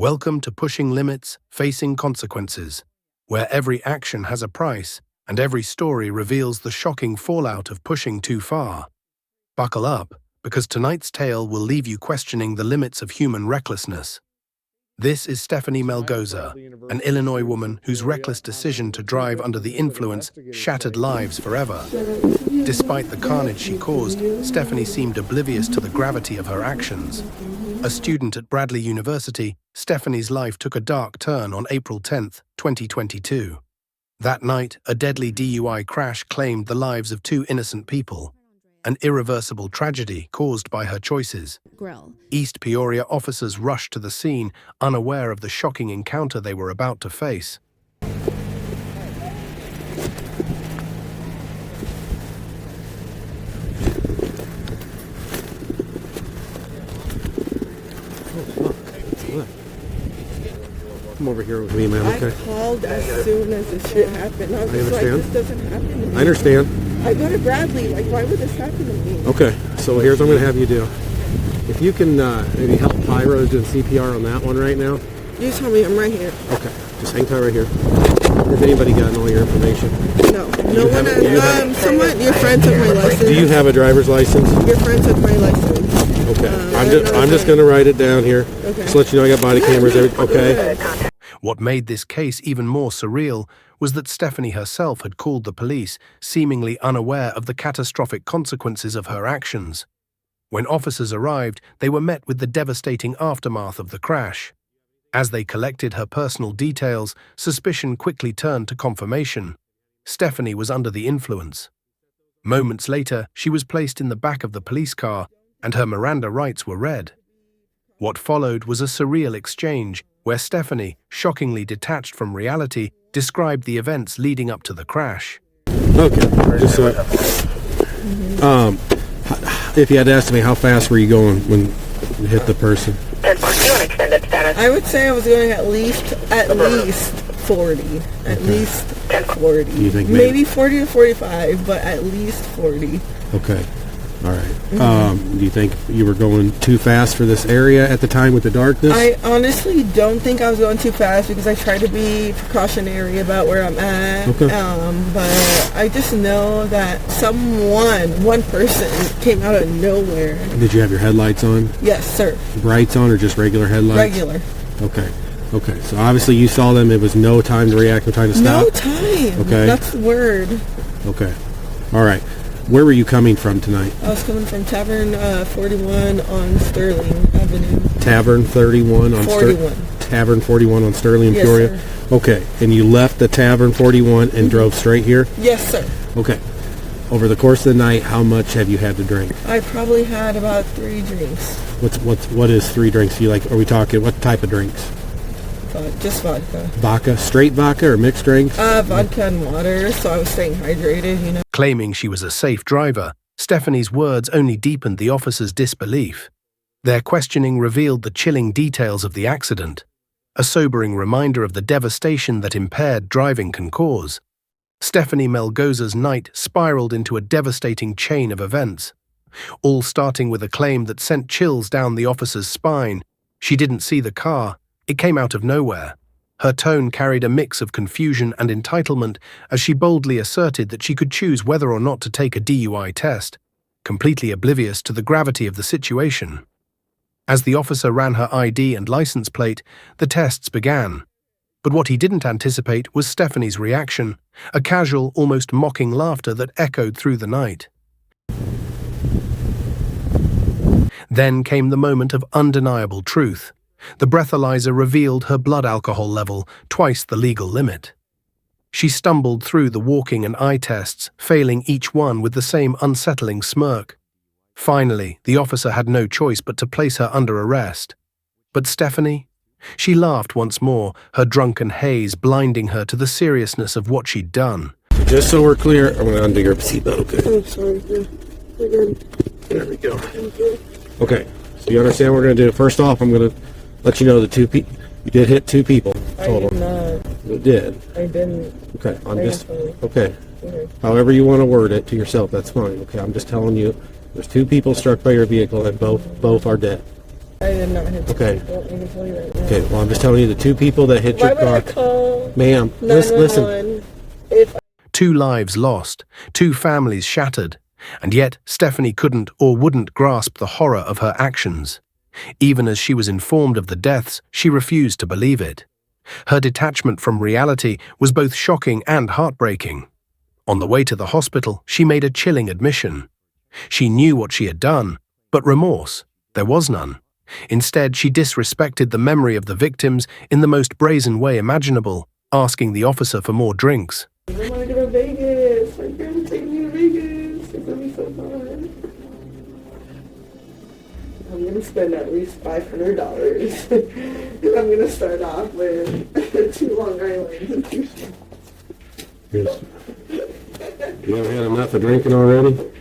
Welcome to Pushing Limits, Facing Consequences, where every action has a price and every story reveals the shocking fallout of pushing too far. Buckle up, because tonight's tale will leave you questioning the limits of human recklessness. This is Stephanie Melgoza, an Illinois woman whose reckless decision to drive under the influence shattered lives forever. Despite the carnage she caused, Stephanie seemed oblivious to the gravity of her actions. A student at Bradley University, Stephanie's life took a dark turn on April 10, 2022. That night, a deadly DUI crash claimed the lives of two innocent people, an irreversible tragedy caused by her choices. East Peoria officers rushed to the scene, unaware of the shocking encounter they were about to face. Come over here with me, man. Okay. I called as soon as this shit happened. I was just like, this doesn't happen to me. I understand. I go to Bradley. Like, why would this happen to me? Okay, so here's what I'm going to have you do. If you can maybe help Pyro doing CPR on that one right now. You tell me, I'm right here. Okay, just hang tight right here. Has anybody gotten all your information? No. No one has. Someone, your friend took my license. Do you have a driver's license? Your friend took my license. Okay, I'm just going to write it down here. Okay. Just let you know I got body cameras. Okay. What made this case even more surreal was that Stephanie herself had called the police, seemingly unaware of the catastrophic consequences of her actions. When officers arrived, they were met with the devastating aftermath of the crash. As they collected her personal details, suspicion quickly turned to confirmation. Stephanie was under the influence. Moments later, she was placed in the back of the police car, and her Miranda rights were read. What followed was a surreal exchange, where Stephanie, shockingly detached from reality, described the events leading up to the crash. Okay, just if you had asked me how fast were you going when you hit the person? I would say I was going at least 40. At least 40. You think maybe 40 to 45, but at least 40. Okay. All right. Do you think you were going too fast for this area at the time with the darkness? I honestly don't think I was going too fast because I try to be precautionary about where I'm at. Okay. But I just know that one person came out of nowhere. Did you have your headlights on? Yes, sir. Brights on or just regular headlights? Regular. Okay. Okay. So obviously you saw them. It was no time to react, no time to stop? No time. Okay. That's the word. Okay. All right. Where were you coming from tonight? I was coming from Tavern 41 on Sterling Avenue. Tavern 31 on 41. Tavern 41 on Sterling, yes, Peoria? Sir. Okay. And you left the Tavern 41 and drove straight here? Yes, sir. Okay. Over the course of the night, how much have you had to drink? I probably had about 3 drinks. What is 3 drinks? Are we talking, what type of drinks? Just vodka. Vodka? Straight vodka or mixed drinks? Vodka and water, so I was staying hydrated, you know. Claiming she was a safe driver, Stephanie's words only deepened the officers' disbelief. Their questioning revealed the chilling details of the accident, a sobering reminder of the devastation that impaired driving can cause. Stephanie Melgoza's night spiraled into a devastating chain of events, all starting with a claim that sent chills down the officer's spine. She didn't see the car. It came out of nowhere. Her tone carried a mix of confusion and entitlement as she boldly asserted that she could choose whether or not to take a DUI test, completely oblivious to the gravity of the situation. As the officer ran her ID and license plate, the tests began. But what he didn't anticipate was Stephanie's reaction, a casual, almost mocking laughter that echoed through the night. Then came the moment of undeniable truth. The breathalyzer revealed her blood alcohol level, twice the legal limit. She stumbled through the walking and eye tests, failing each one with the same unsettling smirk. Finally, the officer had no choice but to place her under arrest. But Stephanie? She laughed once more, her drunken haze blinding her to the seriousness of what she'd done. Just so we're clear, I'm going to undo your seatbelt, okay? I'm sorry, we're good. There we go. Okay, so you understand what we're going to do? First off, I'm going to let you know the you did hit 2 people total. I did not. You did. I didn't. Okay, okay. However you want to word it to yourself, that's fine. Okay, I'm just telling you, there's 2 people struck by your vehicle and both are dead. I did not hit the Okay. people. I can tell you right now. Okay, well, I'm just telling you the two people that hit Why your would I car. call Ma'am, listen. 911 if 2 lives lost, 2 families shattered, and yet Stephanie couldn't or wouldn't grasp the horror of her actions. Even as she was informed of the deaths, she refused to believe it. Her detachment from reality was both shocking and heartbreaking. On the way to the hospital, she made a chilling admission. She knew what she had done, but remorse, there was none. Instead, she disrespected the memory of the victims in the most brazen way imaginable, asking the officer for more drinks. I want to go to Vegas. My friend's taking me to Vegas. It's going to be so fun. I'm going to spend at least $500. And I'm going to start off with 2 Long Islands. Yes. You ever had enough of drinking already?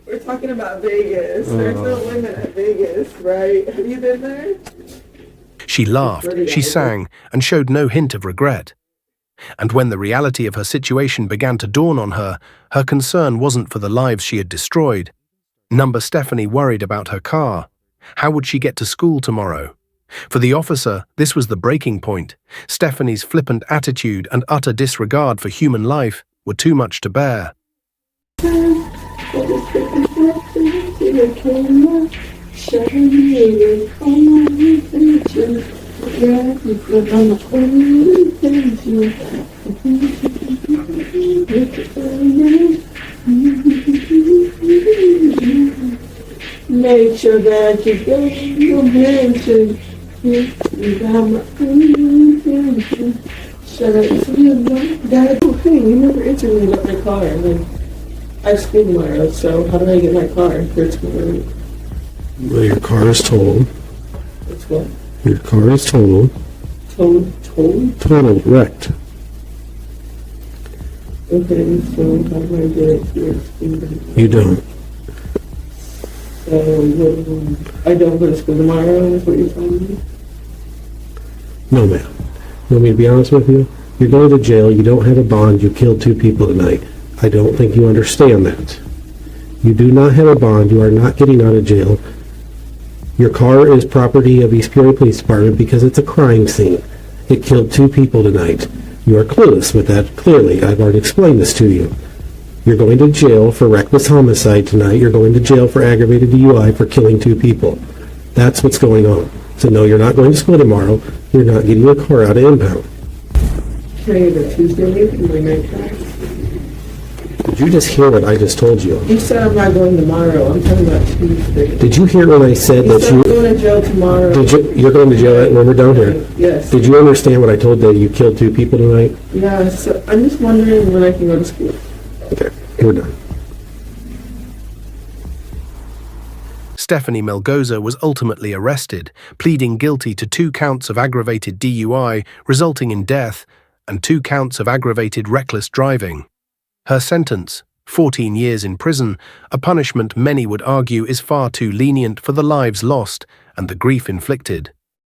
We're talking about Vegas. There's no limit at Vegas, right? Have you been there? She laughed, she sang, and showed no hint of regret. And when the reality of her situation began to dawn on her, her concern wasn't for the lives she had destroyed. Number Stephanie worried about her car. How would she get to school tomorrow? For the officer, this was the breaking point. Stephanie's flippant attitude and utter disregard for human life were too much to bear. Make sure that you go in your mansion. Shut up. Dad, oh, hey, you never answered me about my car. Like, I school tomorrow, so how do I get my car for tomorrow? Well, your car is totaled. It's what? Your car is totaled. Told? Totaled, wrecked. Okay, so how do I get it here? You don't. So, I don't go to school tomorrow, is what you're telling me? No, ma'am. You want me to be honest with you? You're going to jail. You don't have a bond. You killed 2 people tonight. I don't think you understand that. You do not have a bond. You are not getting out of jail. Your car is property of East Peoria Police Department because it's a crime scene. It killed 2 people tonight. You are clueless with that, clearly. I've already explained this to you. You're going to jail for reckless homicide tonight. You're going to jail for aggravated DUI for killing 2 people. That's what's going on. So no, you're not going to school tomorrow. You're not getting your car out of impound. Okay, the Tuesday in my night class. Did you just hear what I just told you? You said I'm not going tomorrow. I'm talking about Tuesday. Did you hear when I said You that said I'm going to jail tomorrow. you're going to jail when we're done here? Yes. Did you understand what I told that you killed 2 people tonight? Yeah, so I'm just wondering when I can go to school. Okay, we're done. Stephanie Melgoza was ultimately arrested, pleading guilty to 2 counts of aggravated DUI resulting in death and 2 counts of aggravated reckless driving. Her sentence, 14 years in prison, a punishment many would argue is far too lenient for the lives lost and the grief inflicted.